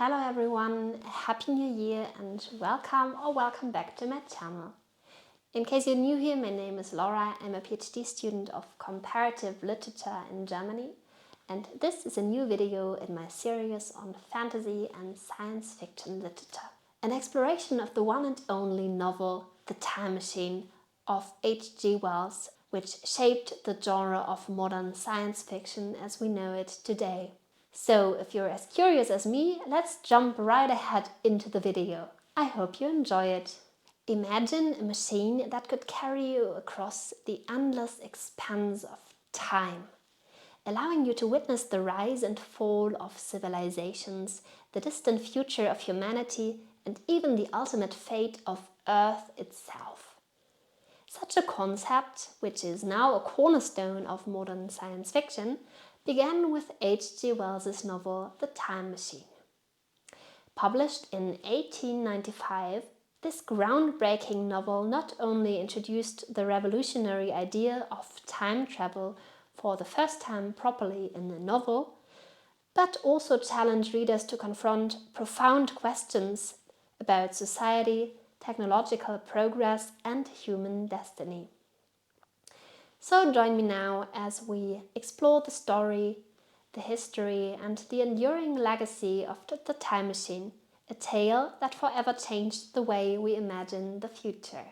Hello everyone, Happy New Year and welcome back to my channel. In case you're new here, my name is Laura. I'm a PhD student of comparative literature in Germany, and this is a new video in my series on fantasy and science fiction literature. An exploration of the one and only novel The Time Machine of H.G. Wells, which shaped the genre of modern science fiction as we know it today. So, if you're as curious as me, let's jump right ahead into the video. I hope you enjoy it. Imagine a machine that could carry you across the endless expanse of time, allowing you to witness the rise and fall of civilizations, the distant future of humanity, and even the ultimate fate of Earth itself. Such a concept, which is now a cornerstone of modern science fiction, began with H.G. Wells' novel The Time Machine. Published in 1895, this groundbreaking novel not only introduced the revolutionary idea of time travel for the first time properly in a novel, but also challenged readers to confront profound questions about society, technological progress, and human destiny. So join me now as we explore the story, the history, and the enduring legacy of the Time Machine, a tale that forever changed the way we imagine the future.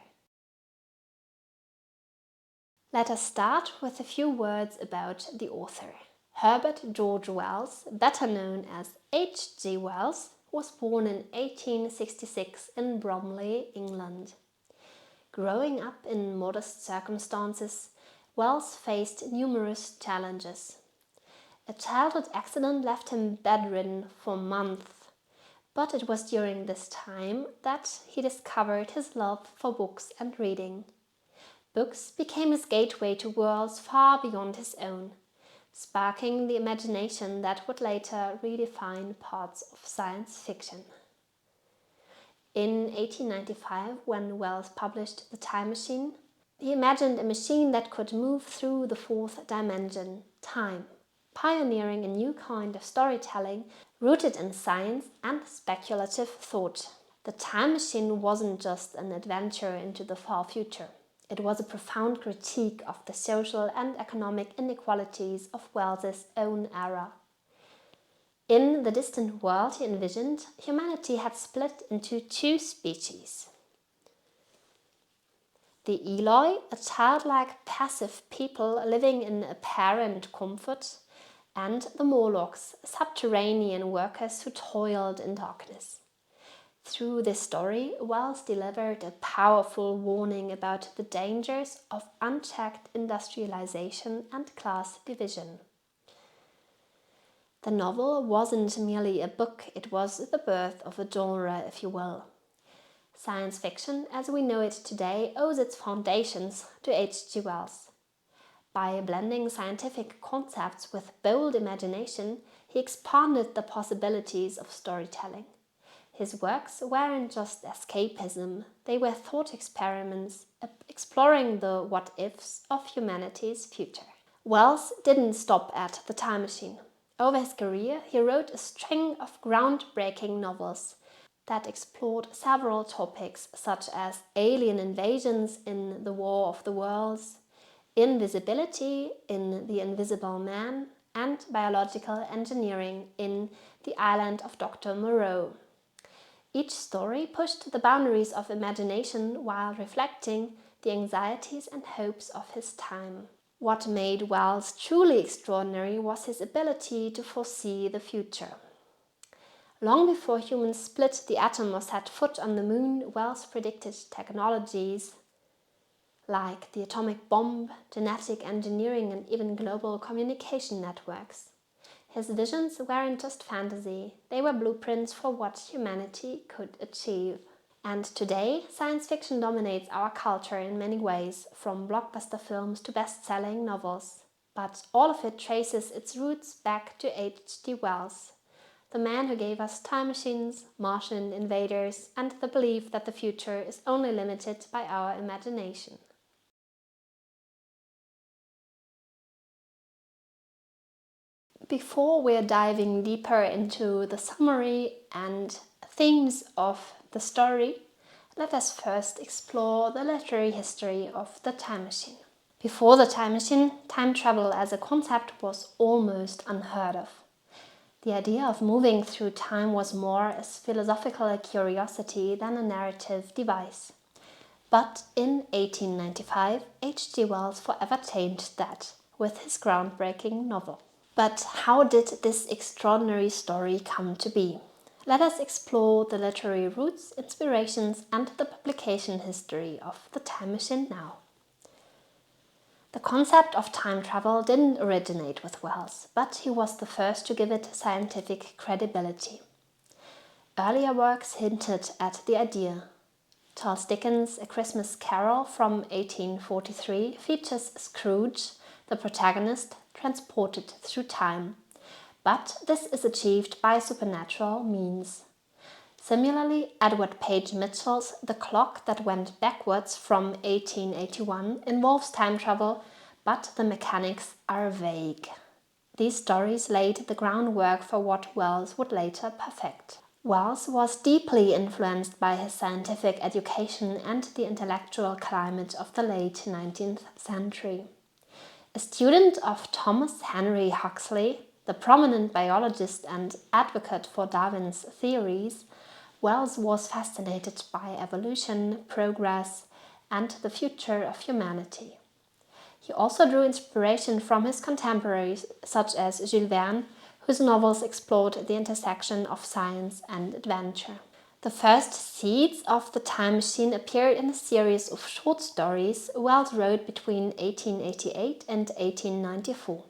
Let us start with a few words about the author. Herbert George Wells, better known as H.G. Wells, was born in 1866 in Bromley, England. Growing up in modest circumstances, Wells faced numerous challenges. A childhood accident left him bedridden for months, but it was during this time that he discovered his love for books and reading. Books became his gateway to worlds far beyond his own, sparking the imagination that would later redefine parts of science fiction. In 1895, when Wells published The Time Machine, he imagined a machine that could move through the fourth dimension, time, pioneering a new kind of storytelling rooted in science and speculative thought. The Time Machine wasn't just an adventure into the far future. It was a profound critique of the social and economic inequalities of Wells's own era. In the distant world he envisioned, humanity had split into two species. The Eloi, a childlike passive people living in apparent comfort, and the Morlocks, subterranean workers who toiled in darkness. Through this story, Wells delivered a powerful warning about the dangers of unchecked industrialization and class division. The novel wasn't merely a book, it was the birth of a genre, if you will. Science fiction, as we know it today, owes its foundations to H.G. Wells. By blending scientific concepts with bold imagination, he expanded the possibilities of storytelling. His works weren't just escapism, they were thought experiments exploring the what-ifs of humanity's future. Wells didn't stop at The Time Machine. Over his career, he wrote a string of groundbreaking novels that explored several topics such as alien invasions in The War of the Worlds, invisibility in The Invisible Man, and biological engineering in The Island of Dr. Moreau. Each story pushed the boundaries of imagination while reflecting the anxieties and hopes of his time. What made Wells truly extraordinary was his ability to foresee the future. Long before humans split the atom or set foot on the moon, Wells predicted technologies like the atomic bomb, genetic engineering, and even global communication networks. His visions weren't just fantasy, they were blueprints for what humanity could achieve. And today, science fiction dominates our culture in many ways, from blockbuster films to best-selling novels. But all of it traces its roots back to H.G. Wells, the man who gave us time machines, Martian invaders, and the belief that the future is only limited by our imagination. before we're diving deeper into the summary and themes of the story, let us first explore the literary history of the time machine. Before the time machine, time travel as a concept was almost unheard of. The idea of moving through time was more a philosophical curiosity than a narrative device. But in 1895, H.G. Wells forever changed that with his groundbreaking novel. But how did this extraordinary story come to be? Let us explore the literary roots, inspirations, and the publication history of the time machine now. The concept of time travel didn't originate with Wells, but he was the first to give it scientific credibility. Earlier works hinted at the idea. Charles Dickens' A Christmas Carol from 1843 features Scrooge, the protagonist, transported through time, but this is achieved by supernatural means. Similarly, Edward Page Mitchell's The Clock That Went Backwards from 1881 involves time travel, but the mechanics are vague. These stories laid the groundwork for what Wells would later perfect. Wells was deeply influenced by his scientific education and the intellectual climate of the late 19th century. A student of Thomas Henry Huxley, the prominent biologist and advocate for Darwin's theories, Wells was fascinated by evolution, progress, and the future of humanity. He also drew inspiration from his contemporaries, such as Jules Verne, whose novels explored the intersection of science and adventure. The first seeds of the time machine appeared in a series of short stories Wells wrote between 1888 and 1894.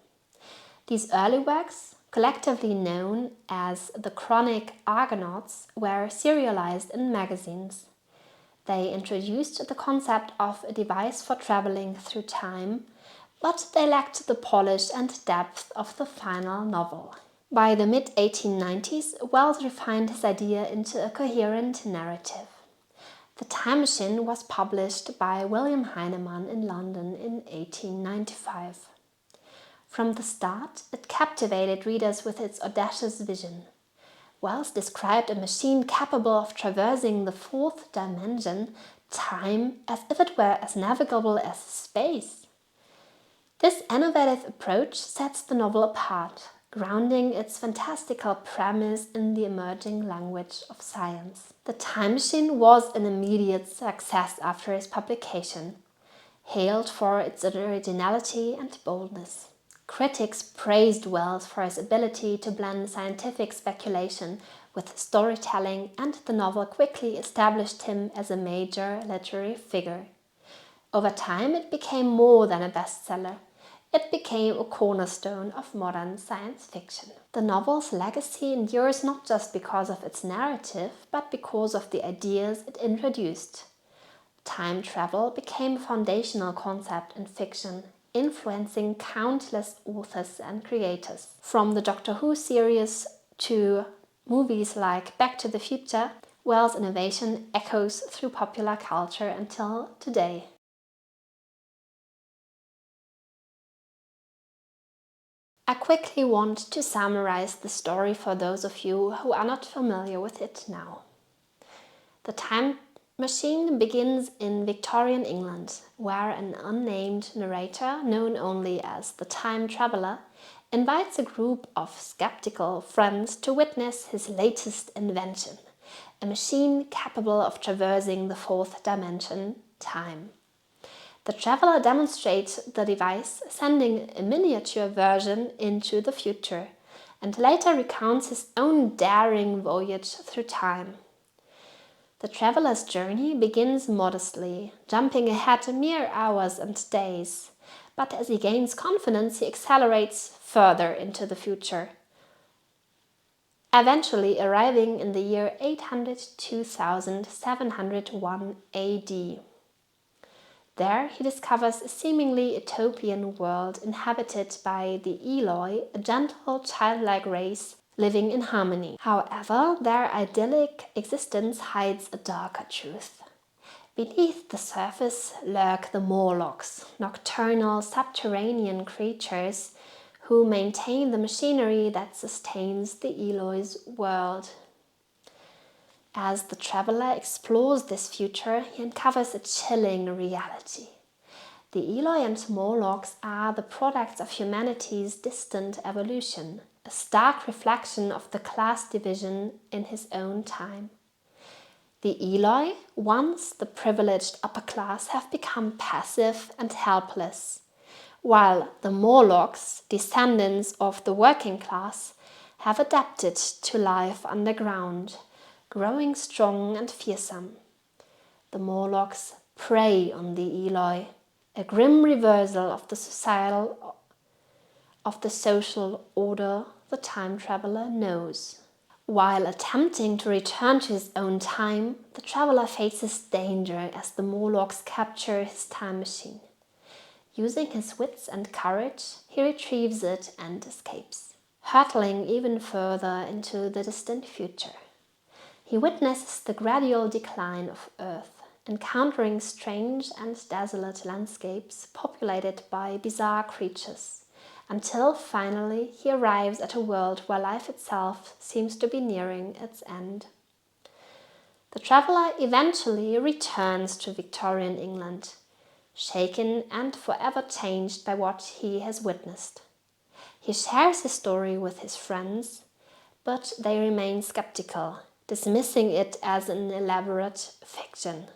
These early works, collectively known as the Chronic Argonauts, were serialized in magazines. They introduced the concept of a device for traveling through time, but they lacked the polish and depth of the final novel. By the mid-1890s, Wells refined his idea into a coherent narrative. The Time Machine was published by William Heinemann in London in 1895. From the start, it captivated readers with its audacious vision. Wells described a machine capable of traversing the fourth dimension, time, as if it were as navigable as space. This innovative approach sets the novel apart, grounding its fantastical premise in the emerging language of science. The Time Machine was an immediate success after its publication, hailed for its originality and boldness. Critics praised Wells for his ability to blend scientific speculation with storytelling, and the novel quickly established him as a major literary figure. Over time, it became more than a bestseller. It became a cornerstone of modern science fiction. The novel's legacy endures not just because of its narrative, but because of the ideas it introduced. Time travel became a foundational concept in fiction, influencing countless authors and creators. From the Doctor Who series to movies like Back to the Future, Wells' innovation echoes through popular culture until today. I quickly want to summarize the story for those of you who are not familiar with it now. The Time Machine begins in Victorian England, where an unnamed narrator, known only as the Time Traveller, invites a group of skeptical friends to witness his latest invention, a machine capable of traversing the fourth dimension, time. The traveller demonstrates the device, sending a miniature version into the future, and later recounts his own daring voyage through time. The traveller's journey begins modestly, jumping ahead mere hours and days, but as he gains confidence, he accelerates further into the future, eventually arriving in the year 802,701 AD. There he discovers a seemingly utopian world inhabited by the Eloi, a gentle, childlike race living in harmony. However, their idyllic existence hides a darker truth. Beneath the surface lurk the Morlocks, nocturnal subterranean creatures who maintain the machinery that sustains the Eloy's world. As the traveler explores this future, he uncovers a chilling reality. The Eloi and Morlocks are the products of humanity's distant evolution, a stark reflection of the class division in his own time. The Eloi, once the privileged upper class, have become passive and helpless, while the Morlocks, descendants of the working class, have adapted to life underground, growing strong and fearsome. The Morlocks prey on the Eloi, a grim reversal of the social order the time traveler knows. While attempting to return to his own time, the traveler faces danger as the Morlocks capture his time machine. Using his wits and courage, he retrieves it and escapes, hurtling even further into the distant future. He witnesses the gradual decline of Earth, encountering strange and desolate landscapes populated by bizarre creatures, until finally he arrives at a world where life itself seems to be nearing its end. The traveller eventually returns to Victorian England, shaken and forever changed by what he has witnessed. He shares his story with his friends, but they remain skeptical, dismissing it as an elaborate fiction.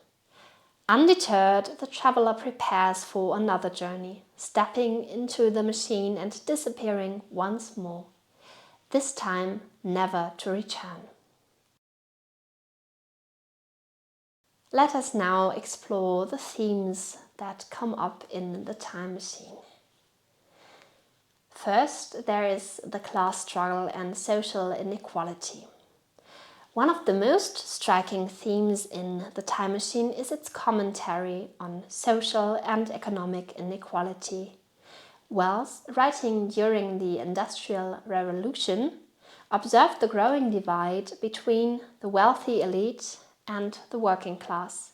Undeterred, the traveller prepares for another journey, stepping into the machine and disappearing once more, this time never to return. Let us now explore the themes that come up in the time machine. First, there is the class struggle and social inequality. One of the most striking themes in The Time Machine is its commentary on social and economic inequality. Wells, writing during the Industrial Revolution, observed the growing divide between the wealthy elite and the working class.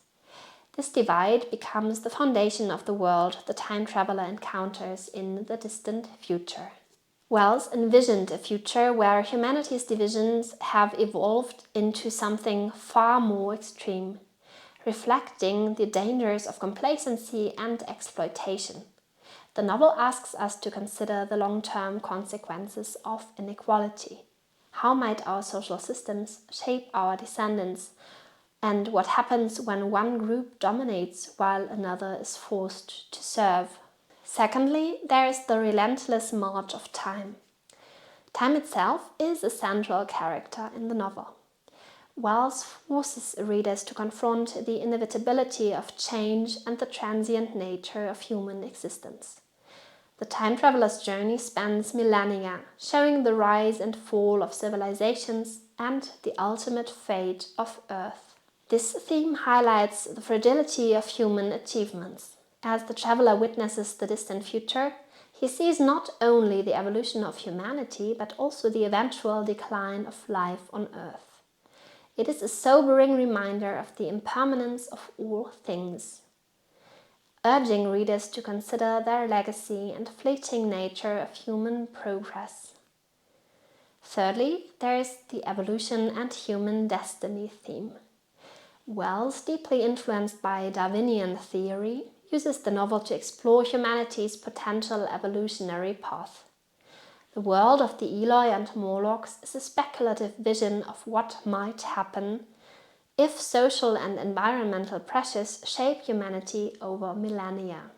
This divide becomes the foundation of the world the time traveler encounters in the distant future. Wells envisioned a future where humanity's divisions have evolved into something far more extreme, reflecting the dangers of complacency and exploitation. The novel asks us to consider the long-term consequences of inequality. How might our social systems shape our descendants, and what happens when one group dominates while another is forced to serve? Secondly, there is the relentless march of time. Time itself is a central character in the novel. Wells forces readers to confront the inevitability of change and the transient nature of human existence. The time traveler's journey spans millennia, showing the rise and fall of civilizations and the ultimate fate of Earth. This theme highlights the fragility of human achievements. As the traveler witnesses the distant future, he sees not only the evolution of humanity, but also the eventual decline of life on Earth. It is a sobering reminder of the impermanence of all things, urging readers to consider their legacy and fleeting nature of human progress. Thirdly, there is the evolution and human destiny theme. Wells, deeply influenced by Darwinian theory, uses the novel to explore humanity's potential evolutionary path. The world of the Eloi and Morlocks is a speculative vision of what might happen if social and environmental pressures shape humanity over millennia.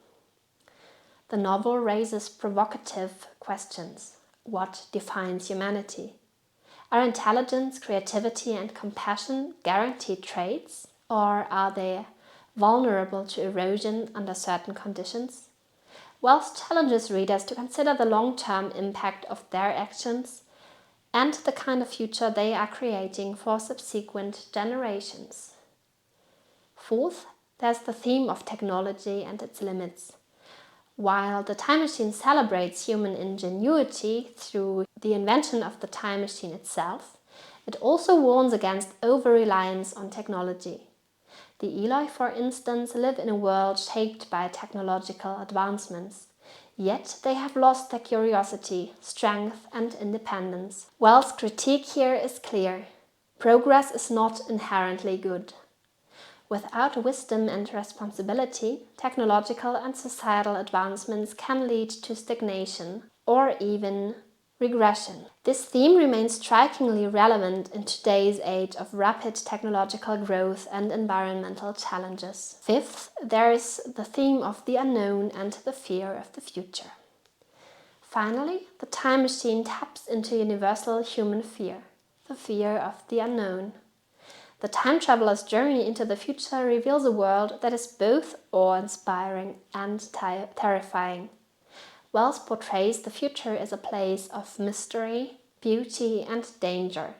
The novel raises provocative questions. What defines humanity? Are intelligence, creativity, and compassion guaranteed traits, or are they vulnerable to erosion under certain conditions? Wells challenges readers to consider the long-term impact of their actions and the kind of future they are creating for subsequent generations. Fourth, there's the theme of technology and its limits. While The Time Machine celebrates human ingenuity through the invention of the time machine itself, it also warns against over-reliance on technology. The Eloi, for instance, live in a world shaped by technological advancements. Yet they have lost their curiosity, strength and independence. Wells' critique here is clear. Progress is not inherently good. Without wisdom and responsibility, technological and societal advancements can lead to stagnation or even regression. This theme remains strikingly relevant in today's age of rapid technological growth and environmental challenges. Fifth, there is the theme of the unknown and the fear of the future. Finally, the time machine taps into universal human fear, the fear of the unknown. The time traveler's journey into the future reveals a world that is both awe-inspiring and terrifying. Wells portrays the future as a place of mystery, beauty and danger,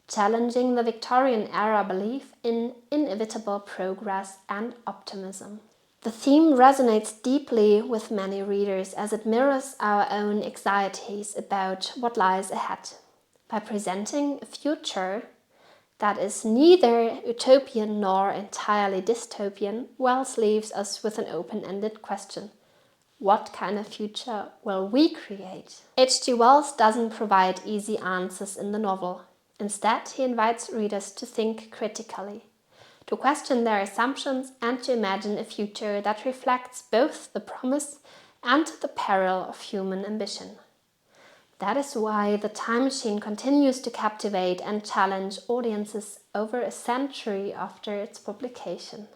challenging the Victorian era belief in inevitable progress and optimism. The theme resonates deeply with many readers as it mirrors our own anxieties about what lies ahead. By presenting a future that is neither utopian nor entirely dystopian, Wells leaves us with an open-ended question. What kind of future will we create? H.G. Wells doesn't provide easy answers in the novel. Instead, he invites readers to think critically, to question their assumptions and to imagine a future that reflects both the promise and the peril of human ambition. That is why The Time Machine continues to captivate and challenge audiences over a century after its publication.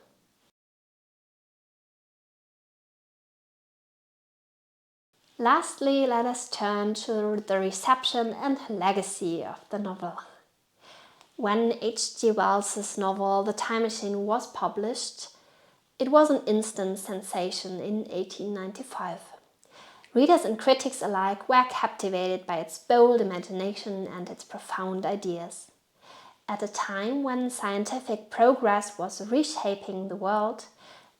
Lastly, let us turn to the reception and legacy of the novel. When H.G. Wells' novel The Time Machine was published, it was an instant sensation in 1895. Readers and critics alike were captivated by its bold imagination and its profound ideas. At a time when scientific progress was reshaping the world,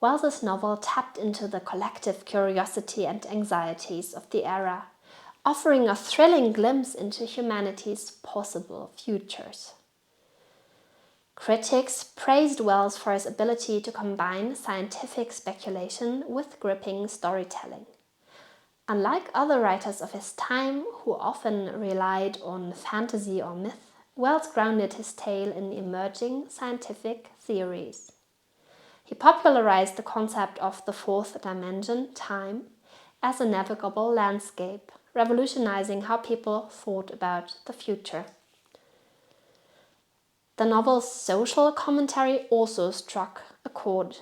Wells' novel tapped into the collective curiosity and anxieties of the era, offering a thrilling glimpse into humanity's possible futures. Critics praised Wells for his ability to combine scientific speculation with gripping storytelling. Unlike other writers of his time, who often relied on fantasy or myth, Wells grounded his tale in emerging scientific theories. He popularized the concept of the fourth dimension, time, as a navigable landscape, revolutionizing how people thought about the future. The novel's social commentary also struck a chord.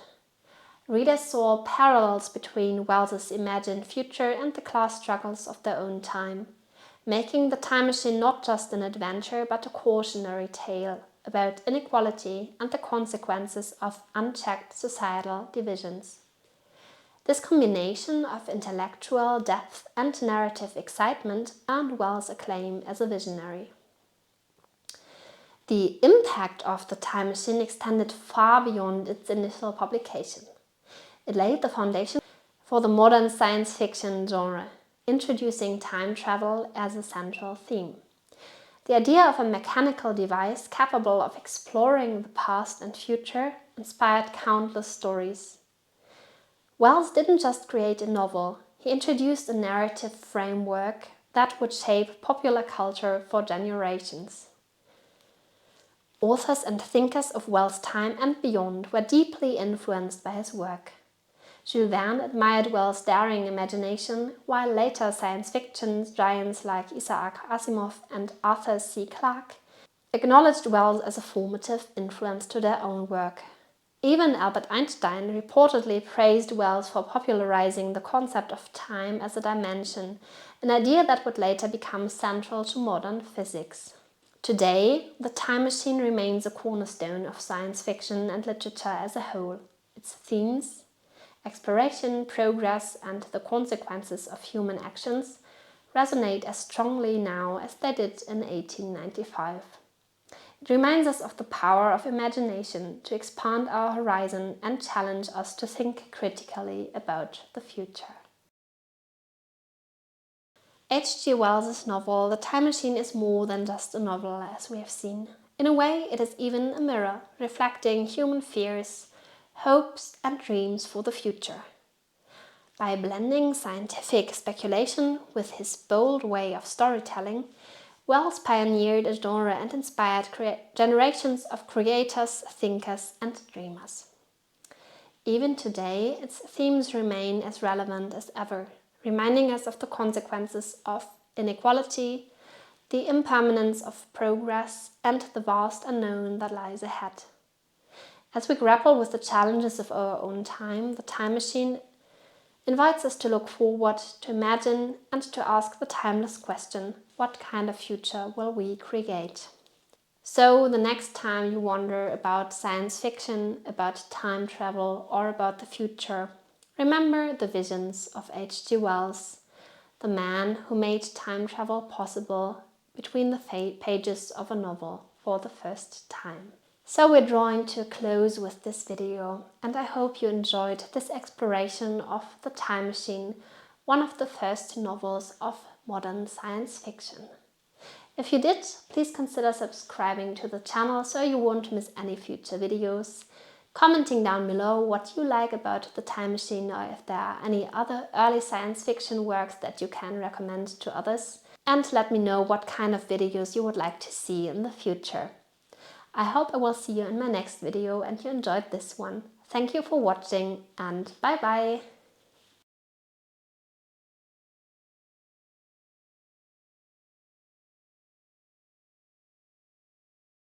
Readers saw parallels between Wells' imagined future and the class struggles of their own time, making The Time Machine not just an adventure but a cautionary tale about inequality and the consequences of unchecked societal divisions. This combination of intellectual depth and narrative excitement earned Wells' acclaim as a visionary. The impact of The Time Machine extended far beyond its initial publication. It laid the foundation for the modern science fiction genre, introducing time travel as a central theme. The idea of a mechanical device capable of exploring the past and future inspired countless stories. Wells didn't just create a novel, he introduced a narrative framework that would shape popular culture for generations. Authors and thinkers of Wells' time and beyond were deeply influenced by his work. Jules Verne admired Wells' daring imagination, while later science fiction giants like Isaac Asimov and Arthur C. Clarke acknowledged Wells as a formative influence to their own work. Even Albert Einstein reportedly praised Wells for popularizing the concept of time as a dimension, an idea that would later become central to modern physics. Today, The Time Machine remains a cornerstone of science fiction and literature as a whole. Its themes, exploration, progress, and the consequences of human actions resonate as strongly now as they did in 1895. It reminds us of the power of imagination to expand our horizon and challenge us to think critically about the future. H.G. Wells' novel The Time Machine is more than just a novel, as we have seen. In a way, it is even a mirror, reflecting human fears, hopes and dreams for the future. By blending scientific speculation with his bold way of storytelling, Wells pioneered a genre and inspired generations of creators, thinkers, and dreamers. Even today, its themes remain as relevant as ever, reminding us of the consequences of inequality, the impermanence of progress, and the vast unknown that lies ahead. As we grapple with the challenges of our own time, the Time Machine invites us to look forward, to imagine, and to ask the timeless question, what kind of future will we create? So the next time you wonder about science fiction, about time travel, or about the future, remember the visions of H.G. Wells, the man who made time travel possible between the pages of a novel for the first time. So we're drawing to a close with this video, and I hope you enjoyed this exploration of The Time Machine, one of the first novels of modern science fiction. If you did, please consider subscribing to the channel so you won't miss any future videos, commenting down below what you like about The Time Machine or if there are any other early science fiction works that you can recommend to others, and let me know what kind of videos you would like to see in the future. I hope I will see you in my next video and you enjoyed this one. Thank you for watching and bye bye!